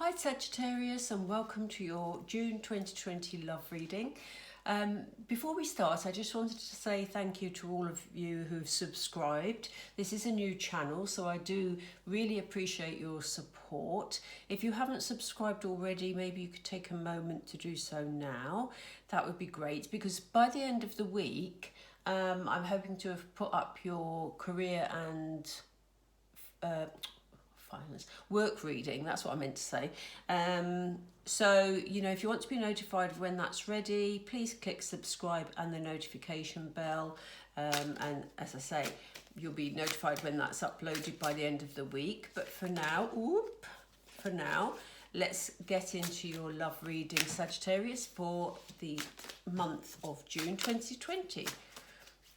Hi Sagittarius, and welcome to your June 2020 love reading. Before we start, I just wanted to say thank you to all of you who've subscribed. This is a new channel, so I do really appreciate your support. If you haven't subscribed already, maybe you could take a moment to do so now. That would be great, because by the end of the week, I'm hoping to have put up your career and work reading, that's what I meant to say. So, if you want to be notified of when that's ready, please click subscribe and the notification bell. And as I say, you'll be notified when that's uploaded by the end of the week. But for now, let's get into your love reading, Sagittarius, for the month of June 2020.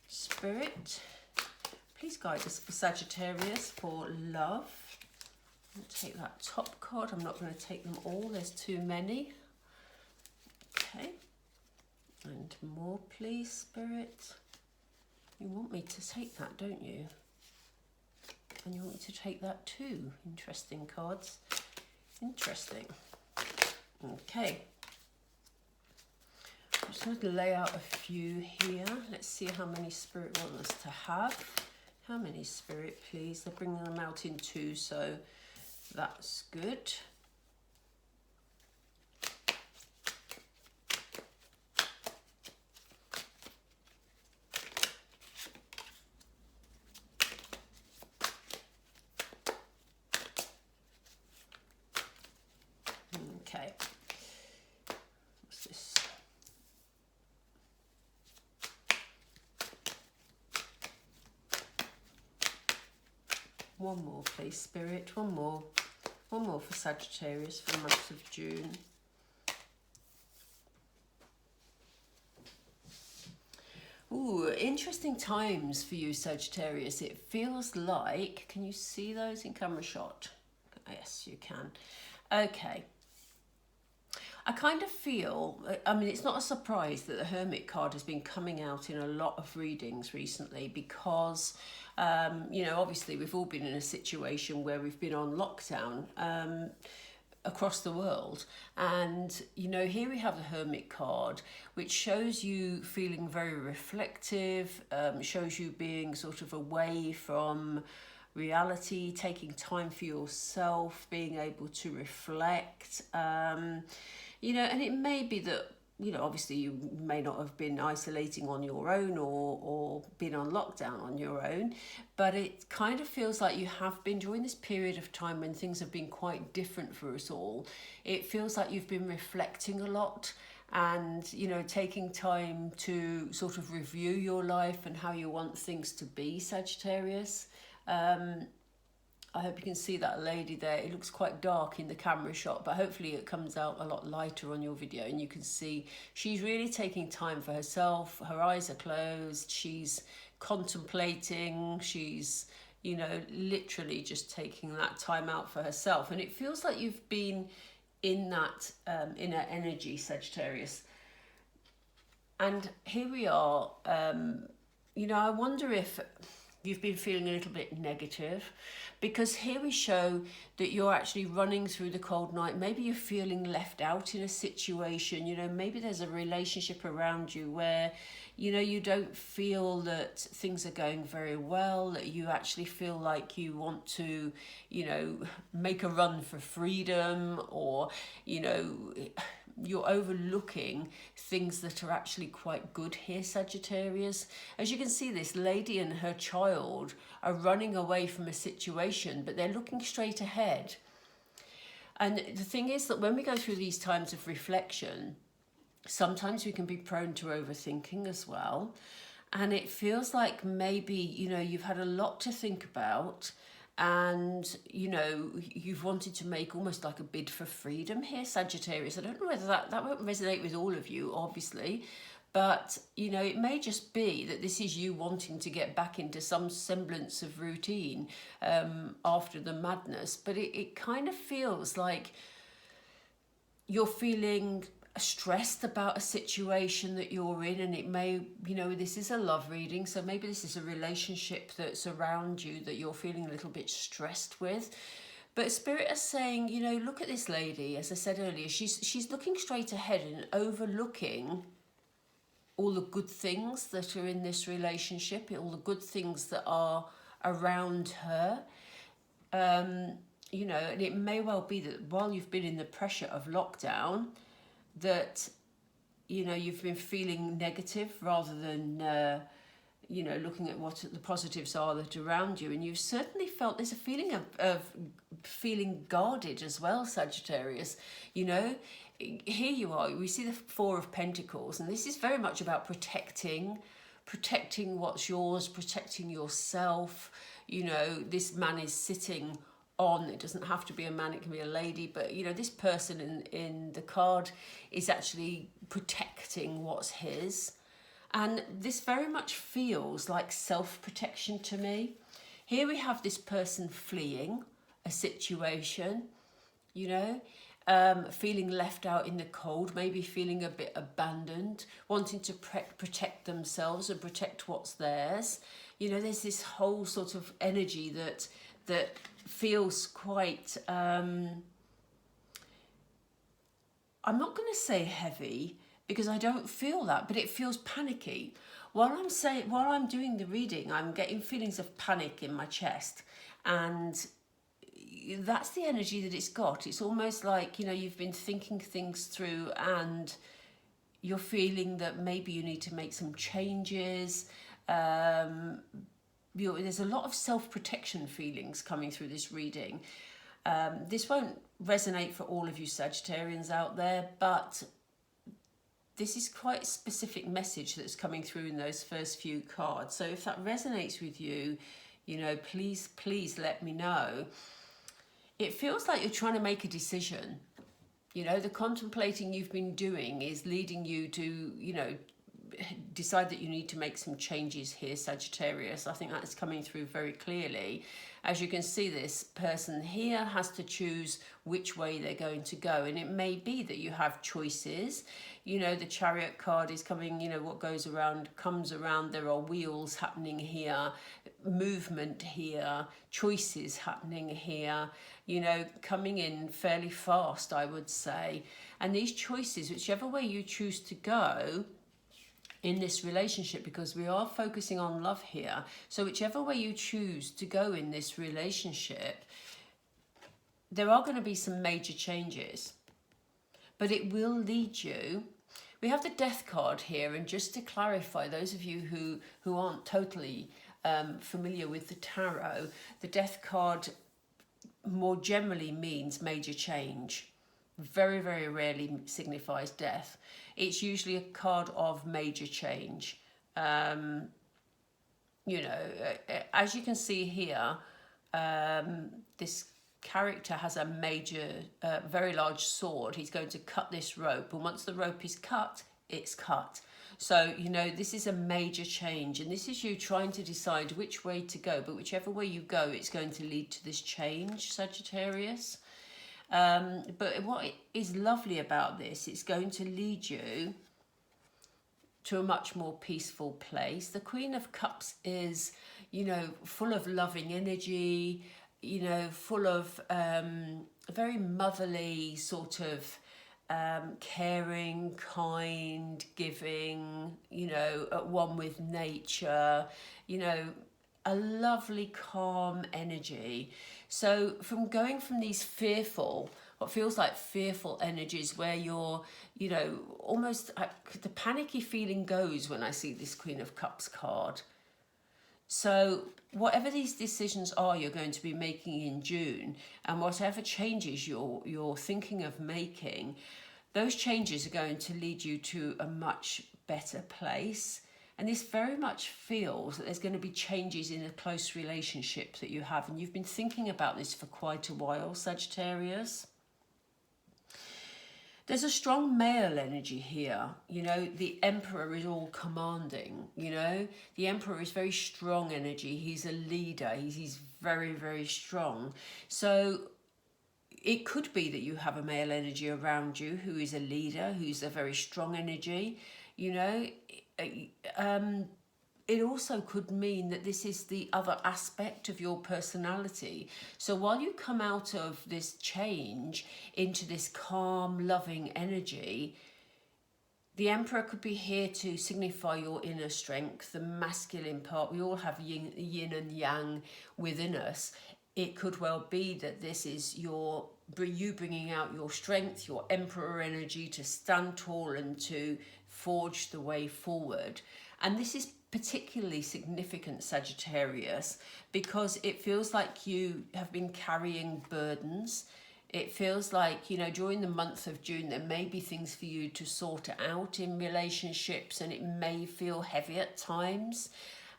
Spirit, please guide us for Sagittarius for love. I'll take that top card. I'm not going to take them all, there's too many. Okay, and more please, Spirit. You want me to take that, don't you? And you want me to take that too. Interesting cards. Interesting. Okay, I'm just going to lay out a few here. Let's see how many Spirit want us to have. How many, Spirit, please? They're bringing them out in two, so that's good. Okay. What's this? One more, please, Spirit. One more. One more for Sagittarius for the month of June. Ooh, interesting times for you, Sagittarius. It feels like, can you see those in camera shot? Yes, you can. Okay. I kind of feel, it's not a surprise that the Hermit card has been coming out in a lot of readings recently because, obviously we've all been in a situation where we've been on lockdown across the world. And, here we have the Hermit card, which shows you feeling very reflective, shows you being sort of away from reality, taking time for yourself, being able to reflect. And it may be that, obviously you may not have been isolating on your own or been on lockdown on your own, but it kind of feels like you have been during this period of time when things have been quite different for us all. It feels like you've been reflecting a lot and, taking time to sort of review your life and how you want things to be, Sagittarius. I hope you can see that lady there. It looks quite dark in the camera shot, but hopefully it comes out a lot lighter on your video and you can see she's really taking time for herself. Her eyes are closed. She's contemplating. She's, literally just taking that time out for herself. And it feels like you've been in that inner energy, Sagittarius. And here we are. I wonder if you've been feeling a little bit negative, because here we show that you're actually running through the cold night. Maybe you're feeling left out in a situation, maybe there's a relationship around you where, you don't feel that things are going very well, that you actually feel like you want to, make a run for freedom, or, you're overlooking things that are actually quite good here, Sagittarius. As you can see, this lady and her child are running away from a situation, but they're looking straight ahead. And the thing is that when we go through these times of reflection, sometimes we can be prone to overthinking as well. And it feels like maybe, you've had a lot to think about, and you've wanted to make almost like a bid for freedom here, Sagittarius. I don't know whether that won't resonate with all of you, obviously, but it may just be that this is you wanting to get back into some semblance of routine after the madness. But it kind of feels like you're feeling stressed about a situation that you're in, and it may, this is a love reading, so maybe this is a relationship that's around you that you're feeling a little bit stressed with. But Spirit is saying, you know, look at this lady, as I said earlier, she's looking straight ahead and overlooking all the good things that are in this relationship, all the good things that are around her. You know, and it may well be that while you've been in the pressure of lockdown, that, you know, you've been feeling negative rather than, you know, looking at what the positives are that are around you. And you've certainly felt there's a feeling of feeling guarded as well, Sagittarius. You know, here you are, we see the Four of Pentacles, and this is very much about protecting what's yours, protecting yourself. You know, this man is sitting on, it doesn't have to be a man, it can be a lady, but you know, this person in the card is actually protecting what's his. And this very much feels like self-protection to me. Here we have this person fleeing a situation, you know, feeling left out in the cold, maybe feeling a bit abandoned, wanting to protect themselves and protect what's theirs. You know, there's this whole sort of energy that feels quite, I'm not going to say heavy, because I don't feel that, but it feels panicky. While I'm doing the reading, I'm getting feelings of panic in my chest, and that's the energy that it's got. It's almost like, you know, you've been thinking things through and you're feeling that maybe you need to make some changes. There's a lot of self-protection feelings coming through this reading. This won't resonate for all of you Sagittarians out there, but this is quite a specific message that's coming through in those first few cards. So if that resonates with you, you know, please let me know. It feels like you're trying to make a decision. You know, the contemplating you've been doing is leading you to, you know, decide that you need to make some changes here, Sagittarius. I think that's coming through very clearly. As you can see, this person here has to choose which way they're going to go, and it may be that you have choices. You know, the Chariot card is coming, you know, what goes around comes around. There are wheels happening here, movement here, choices happening here, you know, coming in fairly fast, I would say. And these choices, whichever way you choose to go in this relationship, because we are focusing on love here, so whichever way you choose to go in this relationship, there are going to be some major changes, but it will lead you. We have the Death card here, and just to clarify, those of you who aren't totally familiar with the tarot, the Death card more generally means major change. Very, very rarely signifies death. It's usually a card of major change. You know, as you can see here, this character has a major, very large sword. He's going to cut this rope, and once the rope is cut, it's cut. So, you know, this is a major change, and this is you trying to decide which way to go, but whichever way you go, it's going to lead to this change, Sagittarius. But what is lovely about this, it's going to lead you to a much more peaceful place. The Queen of Cups is, you know, full of loving energy, you know, full of very motherly sort of caring, kind, giving, you know, at one with nature, you know, a lovely calm energy. So from going from these fearful, what feels like fearful energies where you're, you know, almost the panicky feeling goes when I see this Queen of Cups card. So whatever these decisions are you're going to be making in June, and whatever changes you're thinking of making, those changes are going to lead you to a much better place. And this very much feels that there's going to be changes in a close relationship that you have. And you've been thinking about this for quite a while, Sagittarius. There's a strong male energy here. You know, the Emperor is all commanding, you know. The Emperor is very strong energy. He's a leader. He's very, very strong. So it could be that you have a male energy around you who is a leader, who's a very strong energy, you know. it also could mean that this is the other aspect of your personality. So while you come out of this change into this calm, loving energy, the Emperor could be here to signify your inner strength, the masculine part. We all have yin and yang within us. It could well be that this is you bringing out your strength, your Emperor energy to stand tall and to forge the way forward. And this is particularly significant, Sagittarius, because it feels like you have been carrying burdens. It feels like, you know, during the month of June, there may be things for you to sort out in relationships, and it may feel heavy at times.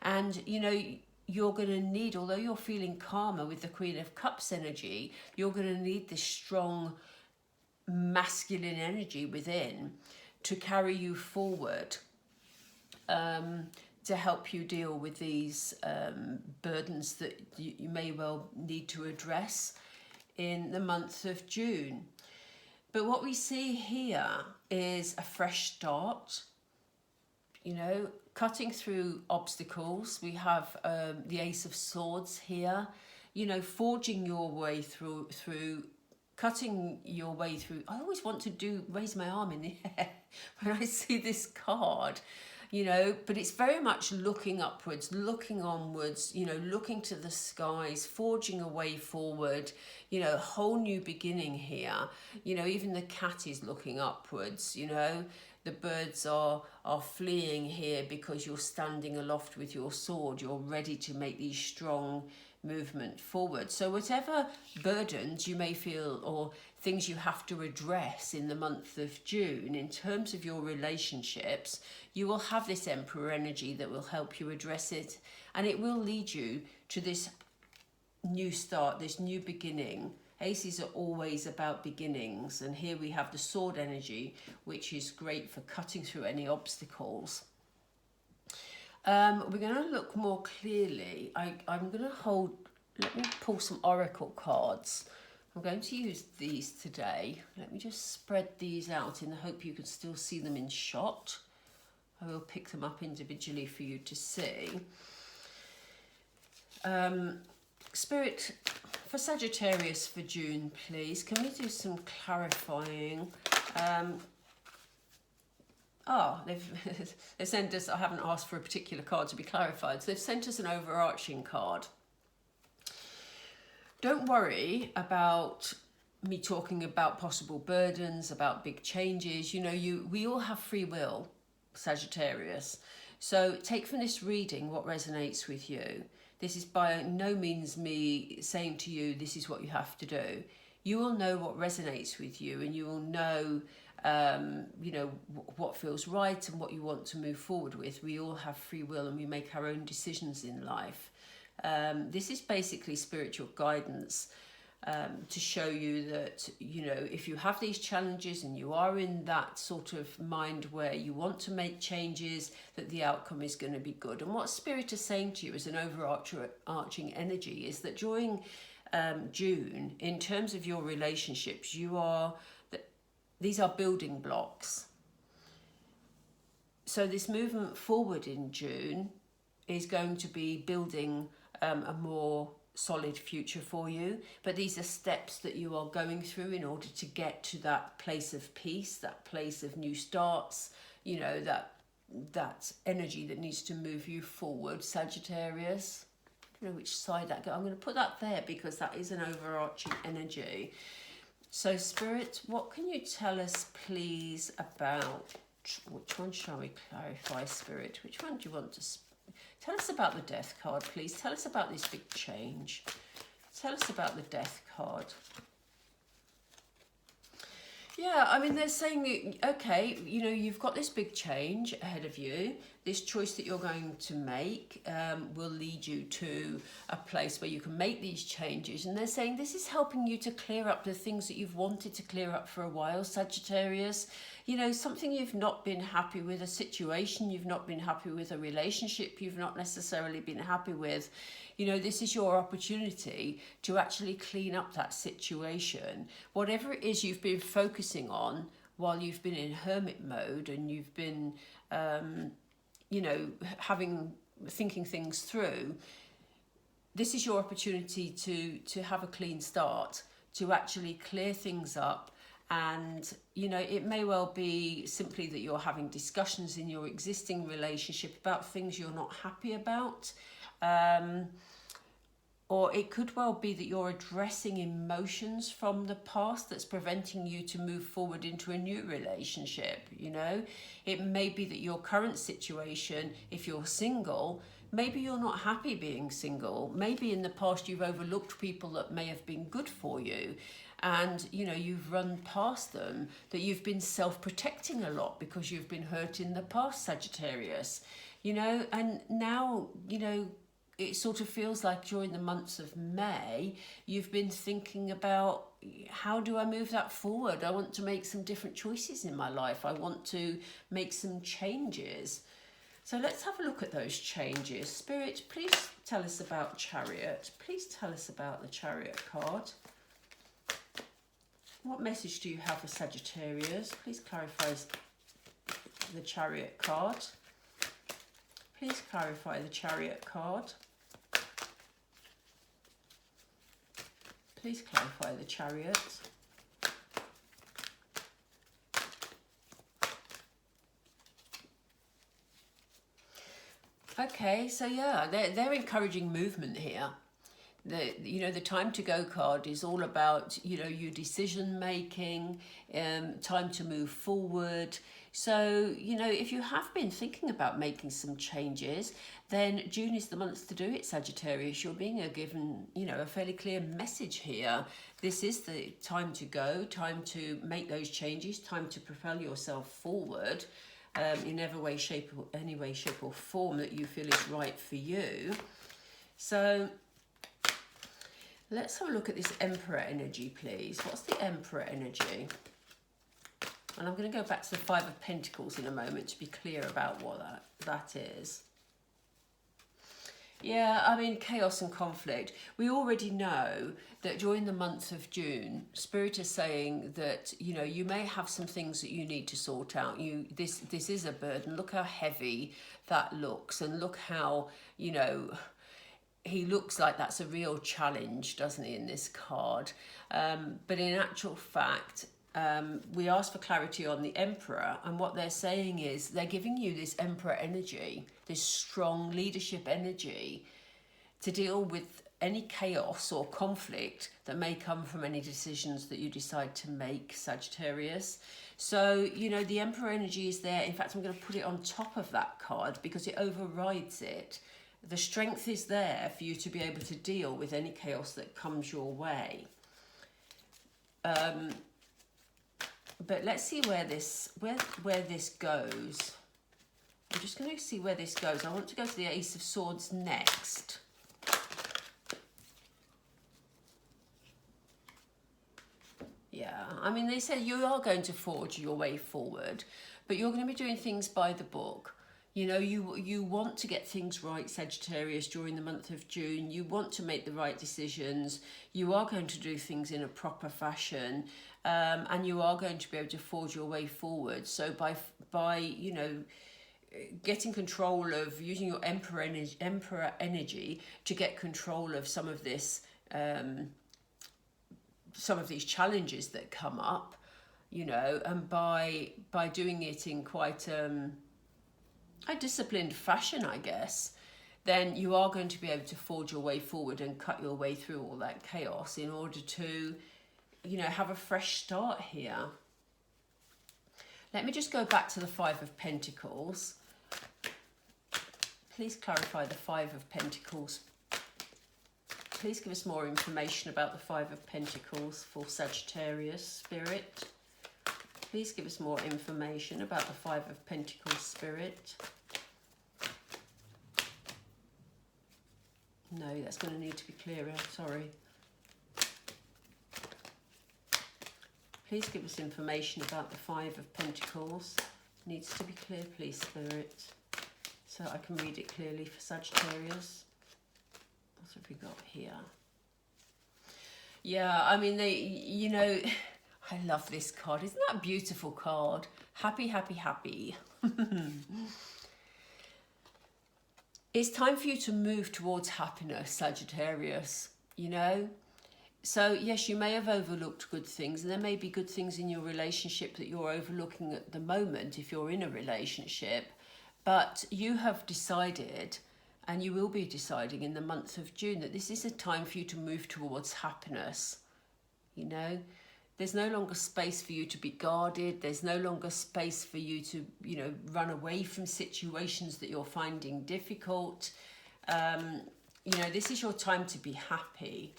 And, you know, you're going to need, although you're feeling calmer with the Queen of Cups energy, you're going to need this strong masculine energy within to carry you forward, to help you deal with these burdens that you may well need to address in the month of June. But what we see here is a fresh start, you know, cutting through obstacles. We have the Ace of Swords here, you know, forging your way through, cutting your way through. I always want to raise my arm in the air when I see this card, you know, but it's very much looking upwards, looking onwards, you know, looking to the skies, forging a way forward, you know, a whole new beginning here. You know, even the cat is looking upwards, you know, the birds are fleeing here because you're standing aloft with your sword. You're ready to make these strong movement forward. So whatever burdens you may feel or things you have to address in the month of June in terms of your relationships, you will have this Emperor energy that will help you address it, and it will lead you to this new start, this new beginning. Aces are always about beginnings, and here we have the sword energy, which is great for cutting through any obstacles. We're going to look more clearly. I'm going to let me pull some oracle cards. I'm going to use these today. Let me just spread these out in the hope you can still see them in shot. I will pick them up individually for you to see. Spirit, for Sagittarius for June, please, can we do some clarifying? They've sent us, I haven't asked for a particular card to be clarified, so they've sent us an overarching card. Don't worry about me talking about possible burdens, about big changes. You know, we all have free will, Sagittarius. So take from this reading what resonates with you. This is by no means me saying to you, this is what you have to do. You will know what resonates with you, and you will know you know, what feels right and what you want to move forward with. We all have free will and we make our own decisions in life. This is basically spiritual guidance to show you that, you know, if you have these challenges and you are in that sort of mind where you want to make changes, that the outcome is going to be good. And what Spirit is saying to you as an overarching energy is that during June, in terms of your relationships, these are building blocks. So this movement forward in June is going to be building a more solid future for you. But these are steps that you are going through in order to get to that place of peace, that place of new starts, you know, that energy that needs to move you forward, Sagittarius. I don't know which side that goes. I'm going to put that there because that is an overarching energy. So Spirit, what can you tell us please about, which one shall we clarify, Spirit? Which one do you want to tell us about? The Death card, please. Tell us about this big change. Tell us about the Death card. Yeah, I mean, they're saying, okay, you know, you've got this big change ahead of you. This choice that you're going to make will lead you to a place where you can make these changes. And they're saying this is helping you to clear up the things that you've wanted to clear up for a while, Sagittarius. You know, something you've not been happy with, a situation you've not been happy with, a relationship you've not necessarily been happy with. You know, this is your opportunity to actually clean up that situation. Whatever it is you've been focusing on while you've been in hermit mode and you've been, you know, having thinking things through, this is your opportunity to have a clean start, to actually clear things up. And, you know, it may well be simply that you're having discussions in your existing relationship about things you're not happy about. Or it could well be that you're addressing emotions from the past that's preventing you to move forward into a new relationship, you know. It may be that your current situation, if you're single, maybe you're not happy being single. Maybe in the past you've overlooked people that may have been good for you, and you know you've run past them, that you've been self-protecting a lot because you've been hurt in the past, Sagittarius, you know. And now, you know, it sort of feels like during the months of May, you've been thinking about, how do I move that forward? I want to make some different choices in my life. I want to make some changes. So let's have a look at those changes. Spirit, please tell us about Chariot. Please tell us about the Chariot card. What message do you have for Sagittarius? Please clarify the Chariot card. Please clarify the Chariot card. Please clarify the Chariot. Okay, so yeah, they're encouraging movement here. You know, the time to go card is all about, you know, your decision making, time to move forward. So, you know, if you have been thinking about making some changes, then June is the month to do it, Sagittarius. You're being given, you know, a fairly clear message here. This is the time to go, time to make those changes, time to propel yourself forward in any way, shape or form that you feel is right for you. So let's have a look at this Emperor energy, please. What's the Emperor energy? And I'm going to go back to the Five of Pentacles in a moment to be clear about what that is. Yeah, I mean, chaos and conflict. We already know that during the month of June, Spirit is saying that, you know, you may have some things that you need to sort out. This is a burden. Look how heavy that looks, and look how, you know, he looks like that's a real challenge, doesn't he, in this card? But in actual fact, we asked for clarity on the Emperor, and what they're saying is they're giving you this Emperor energy, this strong leadership energy to deal with any chaos or conflict that may come from any decisions that you decide to make, Sagittarius. So, you know, the Emperor energy is there. In fact, I'm going to put it on top of that card because it overrides it. The strength is there for you to be able to deal with any chaos that comes your way. But let's see where this goes. I'm just going to see where this goes. I want to go to the Ace of Swords next. Yeah, I mean, they said you are going to forge your way forward, but you're going to be doing things by the book. You know, you want to get things right, Sagittarius, during the month of June. You want to make the right decisions. You are going to do things in a proper fashion, and you are going to be able to forge your way forward. So by you know, getting control of using your Emperor energy to get control of some of this, some of these challenges that come up, you know, and by doing it in quite a disciplined fashion, I guess, then you are going to be able to forge your way forward and cut your way through all that chaos in order to, you know, have a fresh start here. Let me just go back to the Five of Pentacles. Please clarify the Five of Pentacles. Please give us more information about the Five of Pentacles for Sagittarius, Spirit. Please give us more information about the Five of Pentacles, Spirit. No, that's going to need to be clearer, sorry. Please give us information about the Five of Pentacles. Needs to be clear, please, Spirit, so I can read it clearly for Sagittarius. What have we got here? Yeah, I mean, you know, I love this card. Isn't that a beautiful card? Happy, happy, happy. It's time for you to move towards happiness, Sagittarius, you know? So yes, you may have overlooked good things, and there may be good things in your relationship that you're overlooking at the moment if you're in a relationship, but you have decided, and you will be deciding in the month of June, that this is a time for you to move towards happiness, you know? There's no longer space for you to be guarded. There's no longer space for you to, you know, run away from situations that you're finding difficult. You know, this is your time to be happy.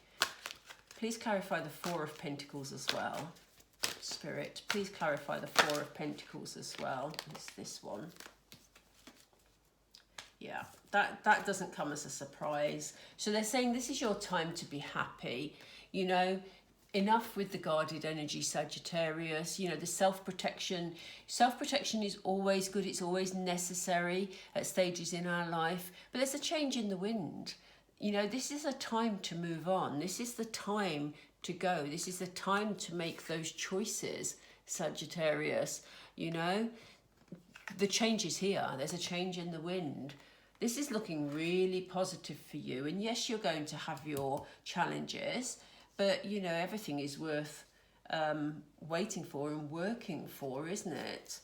Please clarify the Four of Pentacles as well. Spirit, please clarify the Four of Pentacles as well. It's this one. Yeah, that doesn't come as a surprise. So they're saying this is your time to be happy. You know, enough with the guarded energy, Sagittarius. You know, the self-protection. Self-protection is always good. It's always necessary at stages in our life. But there's a change in the wind. You know, this is a time to move on. This is the time to go. This is the time to make those choices, Sagittarius. You know, the change is here. There's a change in the wind. This is looking really positive for you. And yes, you're going to have your challenges, but, you know, everything is worth waiting for and working for, isn't it?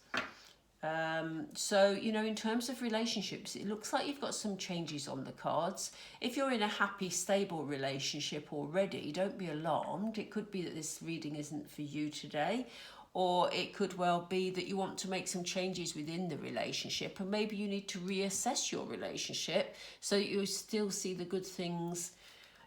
So, you know, in terms of relationships, it looks like you've got some changes on the cards. If you're in a happy, stable relationship already, don't be alarmed. It could be that this reading isn't for you today, or it could well be that you want to make some changes within the relationship, and maybe you need to reassess your relationship so that you still see the good things,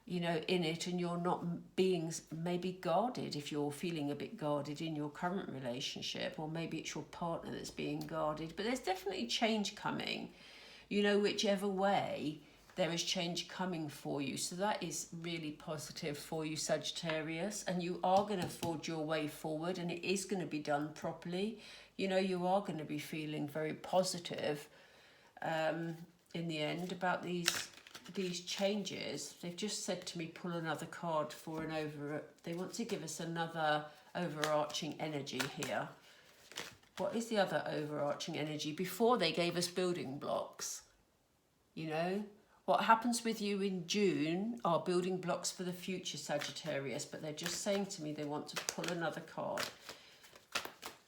you know, in it, and you're not being maybe guarded if you're feeling a bit guarded in your current relationship, or maybe it's your partner that's being guarded. But there's definitely change coming, you know, whichever way, there is change coming for you. So that is really positive for you, Sagittarius, and you are going to forge your way forward, and it is going to be done properly. You know, you are going to be feeling very positive in the end about these changes. They've just said to me, pull another card for they want to give us another overarching energy here. What is the other overarching energy? Before they gave us building blocks, you know. What happens with you in June are building blocks for the future, Sagittarius, but they're just saying to me they want to pull another card.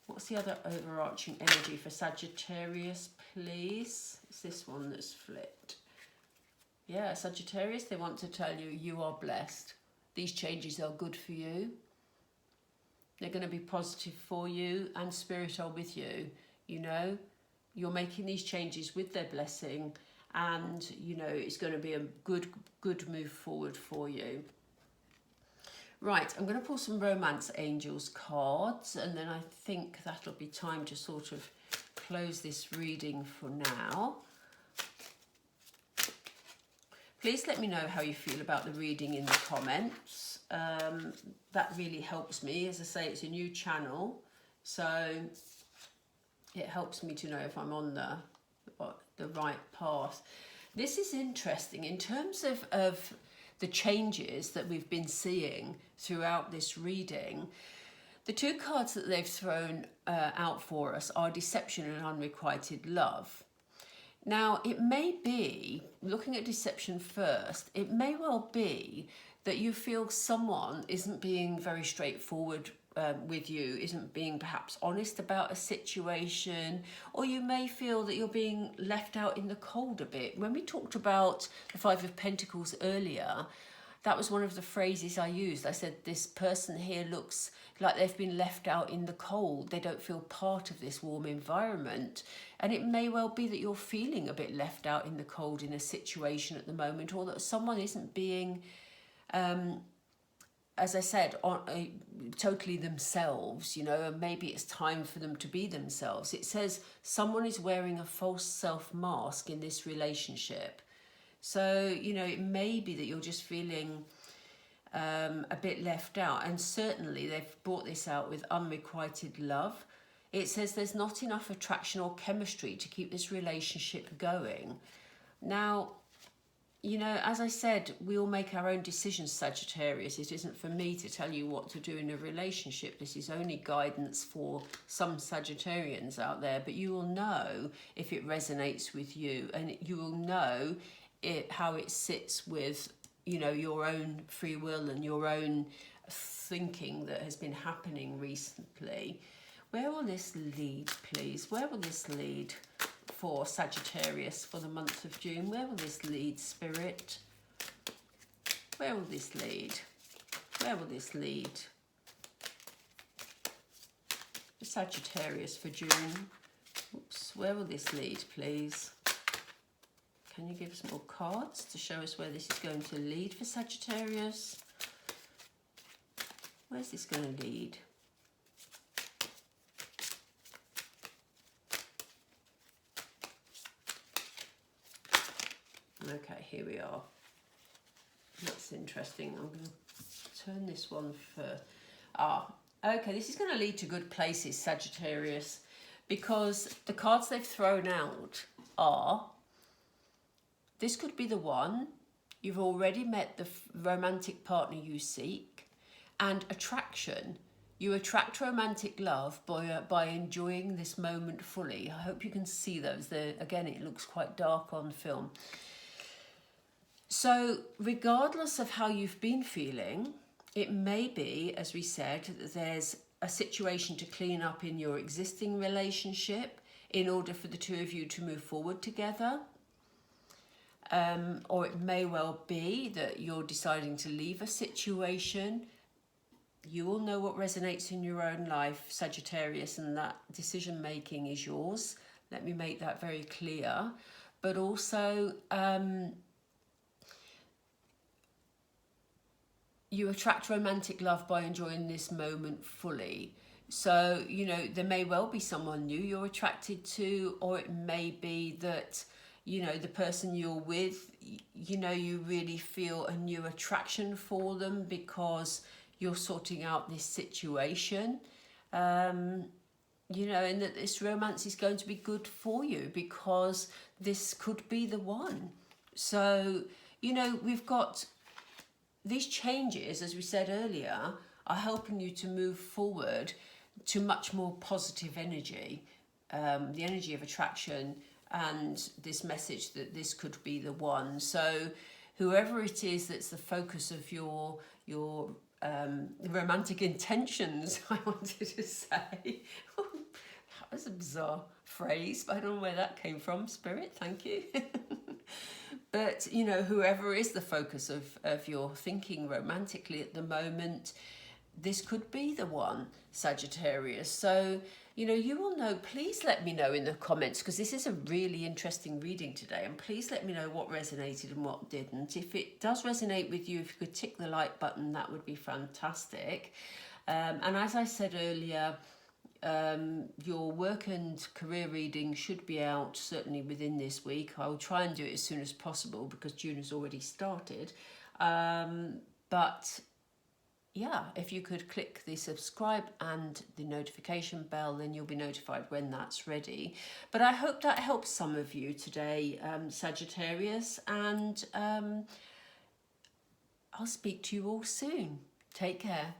What's the other overarching energy for Sagittarius, please? It's this one that's flipped. Yeah, Sagittarius, they want to tell you, you are blessed. These changes are good for you. They're going to be positive for you, and Spirit are with you. You know, you're making these changes with their blessing, and, you know, it's going to be a good move forward for you. Right, I'm going to pull some Romance Angels cards, and then I think that'll be time to sort of close this reading for now. Please let me know how you feel about the reading in the comments. That really helps me. As I say, it's a new channel, so it helps me to know if I'm on the right path. This is interesting in terms of the changes that we've been seeing throughout this reading. The two cards that they've thrown out for us are Deception and Unrequited Love. Now, it may be, looking at deception first, it may well be that you feel someone isn't being very straightforward with you, isn't being perhaps honest about a situation, or you may feel that you're being left out in the cold a bit. When we talked about the Five of Pentacles earlier, that was one of the phrases I used. I said, this person here looks like they've been left out in the cold. They don't feel part of this warm environment. And it may well be that you're feeling a bit left out in the cold in a situation at the moment, or that someone isn't being, as I said, totally themselves, you know, and maybe it's time for them to be themselves. It says someone is wearing a false self mask in this relationship. So, you know, it may be that you're just feeling a bit left out. And certainly they've brought this out with unrequited love. It says there's not enough attraction or chemistry to keep this relationship going. Now, you know, as I said, we all make our own decisions, Sagittarius. It isn't for me to tell you what to do in a relationship. This is only guidance for some Sagittarians out there, but you will know if it resonates with you, and you will know how it sits with, you know, your own free will and your own thinking that has been happening recently. Where will this lead, please? Where will this lead for Sagittarius for the month of June? Where will this lead, Spirit? Where will this lead? Where will this lead? Sagittarius for June. Oops. Where will this lead, please? Can you give us more cards to show us where this is going to lead for Sagittarius? Where's this going to lead? Okay, here we are. That's interesting. I'm going to turn this one first. Okay, this is going to lead to good places, Sagittarius, because the cards they've thrown out are, this could be the one, you've already met the romantic partner you seek, and attraction. You attract romantic love by enjoying this moment fully. I hope you can see those. Again, it looks quite dark on film. So regardless of how you've been feeling, it may be, as we said, that there's a situation to clean up in your existing relationship in order for the two of you to move forward together. Or it may well be that you're deciding to leave a situation. You will know what resonates in your own life, Sagittarius, and that decision making is yours. Let me make that very clear. But also, you attract romantic love by enjoying this moment fully. So, you know, there may well be someone new you're attracted to, or it may be that, you know, the person you're with, you know, you really feel a new attraction for them because you're sorting out this situation. You know, and that this romance is going to be good for you because this could be the one. So, you know, we've got these changes, as we said earlier, are helping you to move forward to much more positive energy, the energy of attraction, and this message that this could be the one. So whoever it is that's the focus of your romantic intentions, I wanted to say. That was a bizarre phrase, but I don't know where that came from. Spirit, thank you. But, you know, whoever is the focus of your thinking romantically at the moment, this could be the one, Sagittarius. So, you know, you will know. Please let me know in the comments, because this is a really interesting reading today. And please let me know what resonated and what didn't. If it does resonate with you, if you could tick the like button, that would be fantastic. And as I said earlier, your work and career reading should be out certainly within this week. I will try and do it as soon as possible because June has already started. But yeah, if you could click the subscribe and the notification bell, then you'll be notified when that's ready. But I hope that helps some of you today, Sagittarius, and I'll speak to you all soon. Take care.